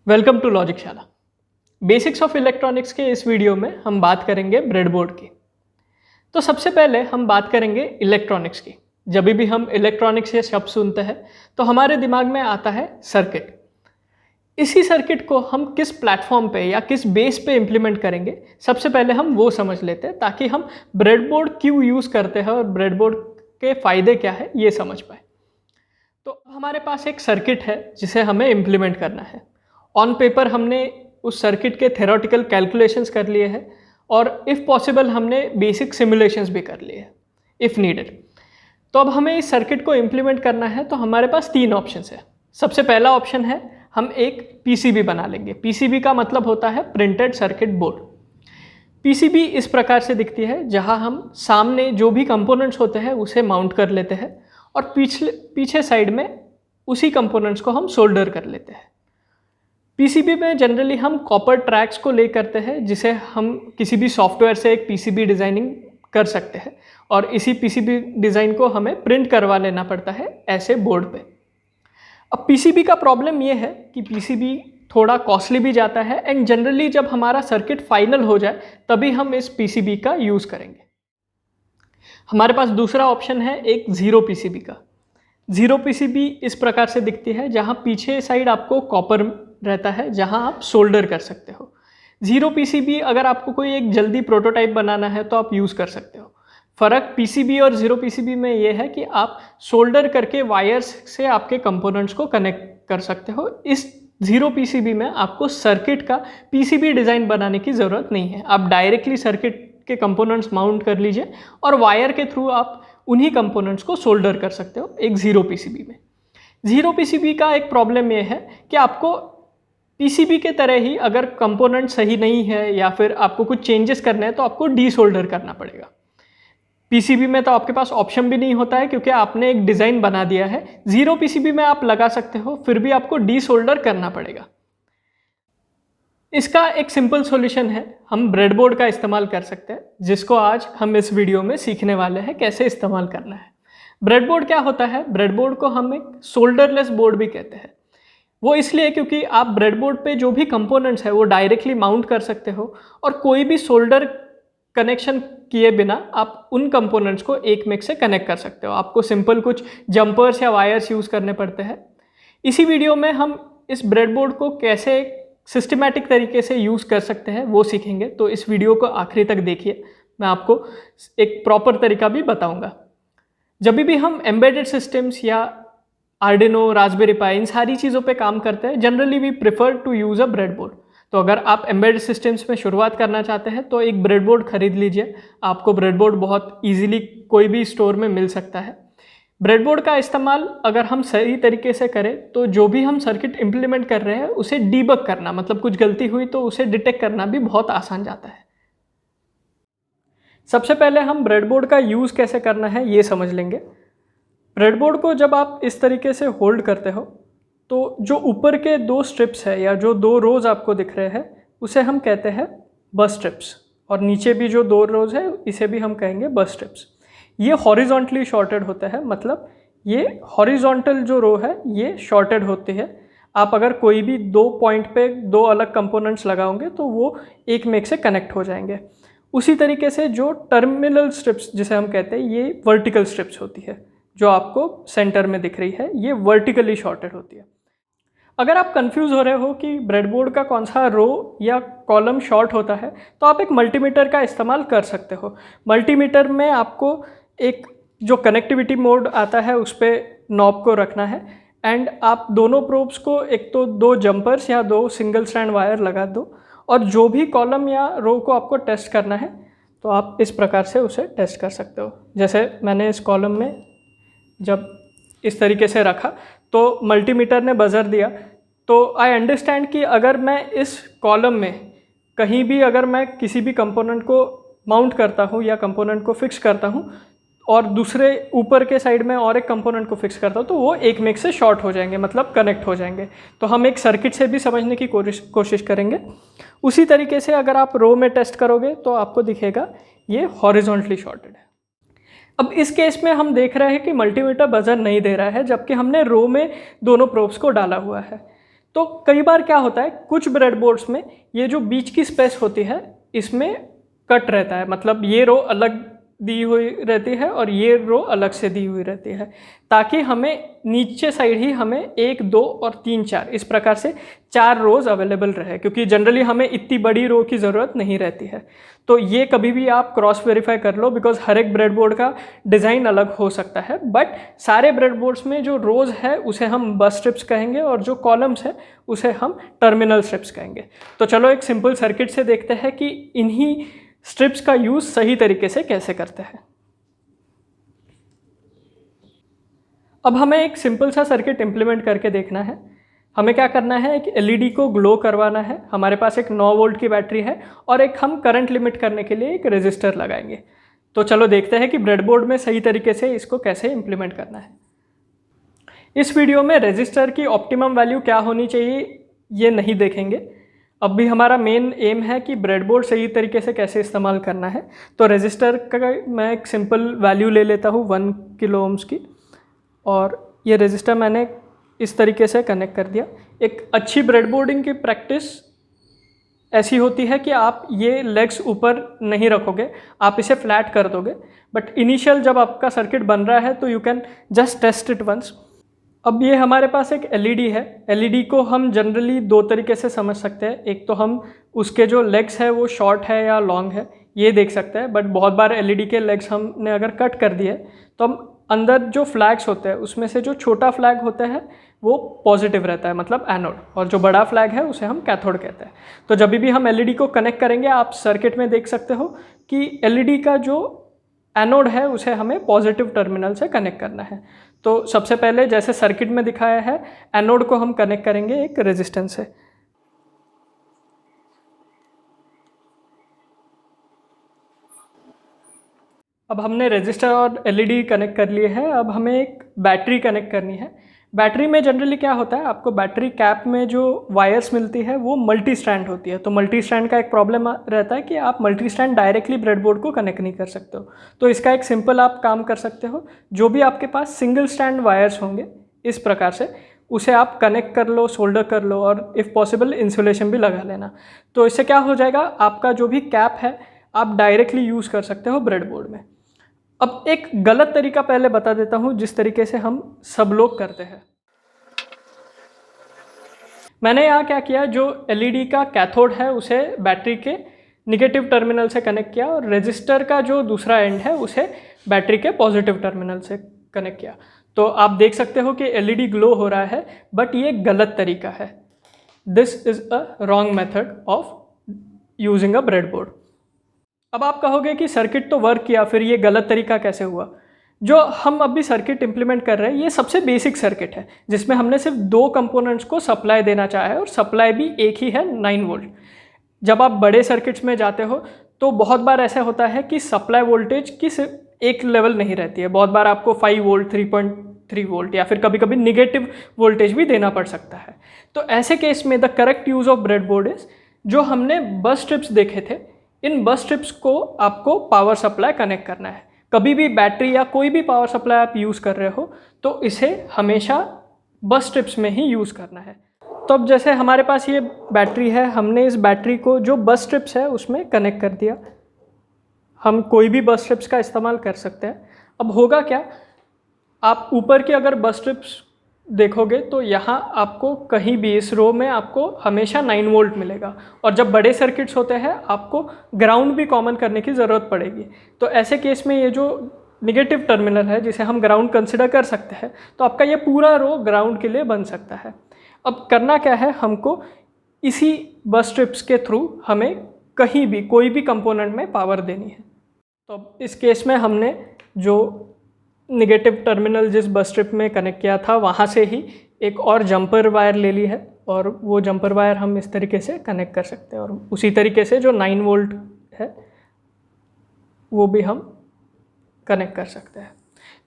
Welcome to Logicshala. Basics of electronics के इस video में हम बात करेंगे ब्रेडबोर्ड की। तो सबसे पहले हम बात करेंगे इलेक्ट्रॉनिक्स की। जब भी हम इलेक्ट्रॉनिक्स ये शब्द सुनते हैं तो हमारे दिमाग में आता है सर्किट। इसी सर्किट को हम किस प्लेटफॉर्म पे या किस बेस पे इम्प्लीमेंट करेंगे, सबसे पहले हम वो समझ लेते हैं ताकि हम ब्रेडबोर्ड क्यों यूज़ करते हैं और ब्रेडबोर्ड के फ़ायदे क्या है ये समझ पाए। तो हमारे पास एक सर्किट है जिसे हमें इम्प्लीमेंट करना है। ऑन पेपर हमने उस सर्किट के थ्योरेटिकल कैलकुलेशंस कर लिए हैं और इफ़ पॉसिबल हमने बेसिक सिमुलेशंस भी कर लिए हैं इफ़ नीडेड। तो अब हमें इस सर्किट को इम्प्लीमेंट करना है तो हमारे पास तीन ऑप्शंस है। सबसे पहला ऑप्शन है हम एक पीसीबी बना लेंगे। पीसीबी का मतलब होता है प्रिंटेड सर्किट बोर्ड। पीसीबी इस प्रकार से दिखती है जहां हम सामने जो भी कंपोनेंट्स होते हैं उसे माउंट कर लेते हैं और पीछे साइड में उसी कंपोनेंट्स को हम सोल्डर कर लेते हैं। पीसीबी में जनरली हम कॉपर ट्रैक्स को ले करते हैं जिसे हम किसी भी सॉफ्टवेयर से एक पीसीबी डिज़ाइनिंग कर सकते हैं और इसी पीसीबी डिज़ाइन को हमें प्रिंट करवा लेना पड़ता है ऐसे बोर्ड पे। अब पीसीबी का प्रॉब्लम ये है कि पीसीबी थोड़ा कॉस्टली भी जाता है एंड जनरली जब हमारा सर्किट फाइनल हो जाए तभी हम इस पीसीबी का यूज़ करेंगे। हमारे पास दूसरा ऑप्शन है एक ज़ीरो पीसीबी का। ज़ीरो पीसीबी इस प्रकार से दिखती है जहाँ पीछे साइड आपको कॉपर रहता है जहाँ आप सोल्डर कर सकते हो। ज़ीरो पीसीबी अगर आपको कोई एक जल्दी प्रोटोटाइप बनाना है तो आप यूज़ कर सकते हो। फ़र्क पीसीबी और ज़ीरो पीसीबी में ये है कि आप सोल्डर करके वायर्स से आपके कंपोनेंट्स को कनेक्ट कर सकते हो। इस ज़ीरो पीसीबी में आपको सर्किट का पीसीबी डिज़ाइन बनाने की ज़रूरत नहीं है। आप डायरेक्टली सर्किट के कंपोनेंट्स माउंट कर लीजिए और वायर के थ्रू आप उन्हीं कंपोनेंट्स को सोल्डर कर सकते हो एक ज़ीरो पीसीबी में। ज़ीरो पीसीबी का एक प्रॉब्लम ये है कि आपको पीसीबी के तरह ही अगर कंपोनेंट सही नहीं है या फिर आपको कुछ चेंजेस करने हैं तो आपको डी सोल्डर करना पड़ेगा। पीसीबी में तो आपके पास ऑप्शन भी नहीं होता है क्योंकि आपने एक डिज़ाइन बना दिया है। ज़ीरो पीसीबी में आप लगा सकते हो फिर भी आपको डी सोल्डर करना पड़ेगा। इसका एक सिंपल सॉल्यूशन है, हम ब्रेडबोर्ड का इस्तेमाल कर सकते हैं जिसको आज हम इस वीडियो में सीखने वाले हैं कैसे इस्तेमाल करना है। ब्रेडबोर्ड क्या होता है? ब्रेडबोर्ड को हम एक सोल्डरलेस बोर्ड भी कहते हैं। वो इसलिए क्योंकि आप ब्रेडबोर्ड पे जो भी कंपोनेंट्स है वो डायरेक्टली माउंट कर सकते हो और कोई भी सोल्डर कनेक्शन किए बिना आप उन कंपोनेंट्स को एक में से कनेक्ट कर सकते हो। आपको सिंपल कुछ जंपर्स या वायर्स यूज़ करने पड़ते हैं। इसी वीडियो में हम इस ब्रेडबोर्ड को कैसे सिस्टमैटिक तरीके से यूज़ कर सकते हैं वो सीखेंगे। तो इस वीडियो को आखिरी तक देखिए, मैं आपको एक प्रॉपर तरीका भी बताऊंगा। जब भी हम एम्बेडेड सिस्टम्स या आर्डिनो, रास्पबेरी पाई इन सारी चीज़ों पे काम करते हैं, generally we prefer to use a breadboard. तो अगर आप एम्बेडेड सिस्टम्स में शुरुआत करना चाहते हैं तो एक ब्रेडबोर्ड खरीद लीजिए। आपको ब्रेडबोर्ड बहुत ईजिली कोई भी स्टोर में मिल सकता है। ब्रेडबोर्ड का इस्तेमाल अगर हम सही तरीके से करें तो जो भी हम सर्किट इम्प्लीमेंट कर रहे हैं उसे डीबग करना, मतलब कुछ गलती हुई तो उसे डिटेक्ट करना भी बहुत आसान जाता है। सबसे पहले हम ब्रेडबोर्ड का यूज़ कैसे करना है ये समझ लेंगे। ब्रेडबोर्ड को जब आप इस तरीके से होल्ड करते हो तो जो ऊपर के दो स्ट्रिप्स है या जो दो रोज आपको दिख रहे हैं उसे हम कहते हैं बस स्ट्रिप्स, और नीचे भी जो दो रोज है इसे भी हम कहेंगे बस स्ट्रिप्स। ये हॉरिजॉन्टली शॉर्टेड होता है, मतलब ये हॉरिजॉन्टल जो रो है ये शॉर्टेड होती है। आप अगर कोई भी दो पॉइंट पे दो अलग कंपोनेंट्स लगाओगे तो वो एक में से कनेक्ट हो जाएंगे। उसी तरीके से जो टर्मिनल स्ट्रिप्स जिसे हम कहते हैं ये वर्टिकल स्ट्रिप्स होती है, जो आपको सेंटर में दिख रही है ये वर्टिकली शॉर्टेड होती है। अगर आप कंफ्यूज हो रहे हो कि ब्रेडबोर्ड का कौन सा रो या कॉलम शॉर्ट होता है तो आप एक मल्टीमीटर का इस्तेमाल कर सकते हो। मल्टीमीटर में आपको एक जो कनेक्टिविटी मोड आता है उस पर नॉब को रखना है एंड आप दोनों प्रोब्स को एक तो दो जंपर्स या दो सिंगल स्ट्रैंड वायर लगा दो और जो भी कॉलम या रो को आपको टेस्ट करना है तो आप इस प्रकार से उसे टेस्ट कर सकते हो। जैसे मैंने इस कॉलम में जब इस तरीके से रखा तो मल्टीमीटर ने बजर दिया, तो आई अंडरस्टैंड कि अगर मैं इस कॉलम में कहीं भी अगर मैं किसी भी कंपोनेंट को माउंट करता हूँ या कंपोनेंट को फिक्स करता हूँ और दूसरे ऊपर के साइड में और एक कंपोनेंट को फिक्स करता हूँ तो वो एक में से शॉर्ट हो जाएंगे, मतलब कनेक्ट हो जाएंगे। तो हम एक सर्किट से भी समझने की कोशिश करेंगे। उसी तरीके से अगर आप रो में टेस्ट करोगे तो आपको दिखेगा ये हॉरिजॉन्टली शॉर्टेड है। अब इस केस में हम देख रहे हैं कि मल्टीमीटर बजर नहीं दे रहा है जबकि हमने रो में दोनों प्रोब्स को डाला हुआ है। तो कई बार क्या होता है, कुछ ब्रेडबोर्ड्स में ये जो बीच की स्पेस होती है इसमें कट रहता है, मतलब ये रो अलग दी हुई रहती है और ये रो अलग से दी हुई रहती है, ताकि हमें नीचे साइड ही हमें 1, 2 और 3, 4 इस प्रकार से 4 रोज अवेलेबल रहे, क्योंकि जनरली हमें इतनी बड़ी रो की ज़रूरत नहीं रहती है। तो ये कभी भी आप क्रॉस वेरीफाई कर लो, बिकॉज हर एक ब्रेडबोर्ड का डिज़ाइन अलग हो सकता है, बट सारे ब्रेडबोर्ड्स में जो रोज है उसे हम बस स्ट्रिप्स कहेंगे और जो कॉलम्स है उसे हम टर्मिनल स्ट्रिप्स कहेंगे। तो चलो एक सिंपल सर्किट से देखते हैं कि इन्हीं स्ट्रिप्स का यूज़ सही तरीके से कैसे करते हैं। अब हमें एक सिंपल सा सर्किट इम्प्लीमेंट करके देखना है। हमें क्या करना है, एक एलईडी को ग्लो करवाना है। हमारे पास एक 9 वोल्ट की बैटरी है और एक हम करंट लिमिट करने के लिए एक रेजिस्टर लगाएंगे। तो चलो देखते हैं कि ब्रेडबोर्ड में सही तरीके से इसको कैसे इम्प्लीमेंट करना है। इस वीडियो में रेजिस्टर की ऑप्टिमम वैल्यू क्या होनी चाहिए ये नहीं देखेंगे। अब भी हमारा मेन एम है कि ब्रेडबोर्ड सही तरीके से कैसे इस्तेमाल करना है। तो रेजिस्टर का मैं एक सिंपल वैल्यू ले लेता हूँ 1 किलो ओम्स की, और ये रेजिस्टर मैंने इस तरीके से कनेक्ट कर दिया। एक अच्छी ब्रेडबोर्डिंग की प्रैक्टिस ऐसी होती है कि आप ये लेग्स ऊपर नहीं रखोगे, आप इसे फ्लैट कर दोगे, बट इनिशियल जब आपका सर्किट बन रहा है तो you can just test it once. अब ये हमारे पास एक एलईडी है। एलईडी को हम जनरली 2 तरीके से समझ सकते हैं। एक तो हम उसके जो लेग्स है वो शॉर्ट है या लॉन्ग है ये देख सकते हैं, बट बहुत बार एलईडी के लेग्स हमने अगर कट कर दिए तो हम अंदर जो फ्लैग्स होते हैं उसमें से जो छोटा फ्लैग होता है वो पॉजिटिव रहता है, मतलब एनोड, और जो बड़ा फ्लैग है उसे हम कैथोड कहते हैं। तो जब भी हम एलईडी को कनेक्ट करेंगे आप सर्किट में देख सकते हो कि एलईडी का जो एनोड है उसे हमें पॉजिटिव टर्मिनल से कनेक्ट करना है। तो सबसे पहले जैसे सर्किट में दिखाया है, एनोड को हम कनेक्ट करेंगे एक रेजिस्टेंस से। अब हमने रेजिस्टर और एलईडी कनेक्ट कर लिए हैं। अब हमें एक बैटरी कनेक्ट करनी है। बैटरी में जनरली क्या होता है, आपको बैटरी कैप में जो वायर्स मिलती है वो मल्टी स्ट्रैंड होती है। तो मल्टी स्ट्रैंड का एक प्रॉब्लम रहता है कि आप मल्टी स्ट्रैंड डायरेक्टली ब्रेडबोर्ड को कनेक्ट नहीं कर सकते हो। तो इसका एक सिंपल आप काम कर सकते हो, जो भी आपके पास सिंगल स्ट्रैंड वायर्स होंगे इस प्रकार से उसे आप कनेक्ट कर लो, सोल्डर कर लो, और इफ़ पॉसिबल इंसुलेशन भी लगा लेना। तो इससे क्या हो जाएगा, आपका जो भी कैप है आप डायरेक्टली यूज़ कर सकते हो ब्रेडबोर्ड में। अब एक गलत तरीका पहले बता देता हूँ जिस तरीके से हम सब लोग करते हैं। मैंने यहाँ क्या किया, जो एलईडी का कैथोड है उसे बैटरी के निगेटिव टर्मिनल से कनेक्ट किया और रेजिस्टर का जो दूसरा एंड है उसे बैटरी के पॉजिटिव टर्मिनल से कनेक्ट किया। तो आप देख सकते हो कि एलईडी ग्लो हो रहा है, बट ये गलत तरीका है। This is a wrong method of using a breadboard. अब आप कहोगे कि सर्किट तो वर्क किया, फिर ये गलत तरीका कैसे हुआ। जो हम अभी सर्किट इंप्लीमेंट कर रहे हैं ये सबसे बेसिक सर्किट है, जिसमें हमने सिर्फ 2 कंपोनेंट्स को सप्लाई देना चाहा है, और सप्लाई भी एक ही है 9 वोल्ट। जब आप बड़े सर्किट्स में जाते हो तो बहुत बार ऐसा होता है कि सप्लाई वोल्टेज की सिर्फ एक लेवल नहीं रहती है। बहुत बार आपको 5 वोल्ट, 3.3 वोल्ट या फिर कभी कभी निगेटिव वोल्टेज भी देना पड़ सकता है। तो ऐसे केस में the correct use of breadboard is, जो हमने बस स्ट्रिप्स देखे थे, इन बस स्ट्रिप्स को आपको पावर सप्लाई कनेक्ट करना है। कभी भी बैटरी या कोई भी पावर सप्लाई आप यूज़ कर रहे हो तो इसे हमेशा बस स्ट्रिप्स में ही यूज़ करना है। तो अब जैसे हमारे पास ये बैटरी है, हमने इस बैटरी को जो बस स्ट्रिप्स है उसमें कनेक्ट कर दिया। हम कोई भी बस स्ट्रिप्स का इस्तेमाल कर सकते हैं। अब होगा क्या, आप ऊपर की अगर बस स्ट्रिप्स देखोगे तो यहाँ आपको कहीं भी इस रो में आपको हमेशा 9 वोल्ट मिलेगा, और जब बड़े सर्किट्स होते हैं आपको ग्राउंड भी कॉमन करने की ज़रूरत पड़ेगी। तो ऐसे केस में ये जो निगेटिव टर्मिनल है जिसे हम ग्राउंड कंसिडर कर सकते हैं, तो आपका ये पूरा रो ग्राउंड के लिए बन सकता है। अब करना क्या है, हमको इसी बस स्ट्रिप्स के थ्रू हमें कहीं भी कोई भी कंपोनेंट में पावर देनी है। तो अब इस केस में हमने जो निगेटिव टर्मिनल जिस बस स्ट्रिप में कनेक्ट किया था वहाँ से ही एक और जंपर वायर ले ली है, और वो जंपर वायर हम इस तरीके से कनेक्ट कर सकते हैं, और उसी तरीके से जो 9 वोल्ट है वो भी हम कनेक्ट कर सकते हैं।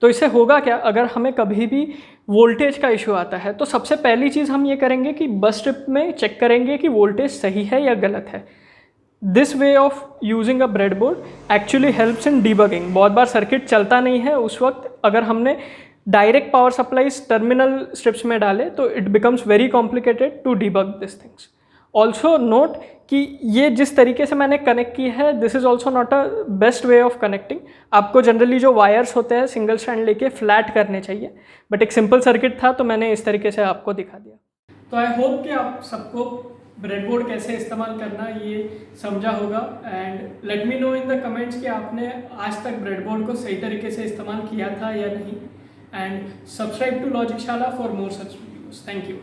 तो इससे होगा क्या, अगर हमें कभी भी वोल्टेज का इशू आता है तो सबसे पहली चीज़ हम ये करेंगे कि बस स्ट्रिप में चेक करेंगे कि वोल्टेज सही है या गलत है। This way of using a breadboard actually helps in debugging. बहुत बार सर्किट चलता नहीं है, उस वक्त अगर हमने direct power supplies terminal strips में डालें तो it becomes very complicated to debug this things. Also note कि ये जिस तरीके से मैंने कनेक्ट की है, this is also not a best way of connecting. आपको जनरली जो वायर्स होते हैं सिंगल स्ट्रैंड लेके फ्लैट करने चाहिए, बट एक सिंपल सर्किट था तो मैंने इस तरीके से आपको दिखा दिया। तो आई होप कि आप सबको ब्रेडबोर्ड कैसे इस्तेमाल करना ये समझा होगा, and let me know in the comments कि आपने आज तक ब्रेडबोर्ड को सही तरीके से इस्तेमाल किया था या नहीं, and subscribe to Logicshala for more such videos. Thank you.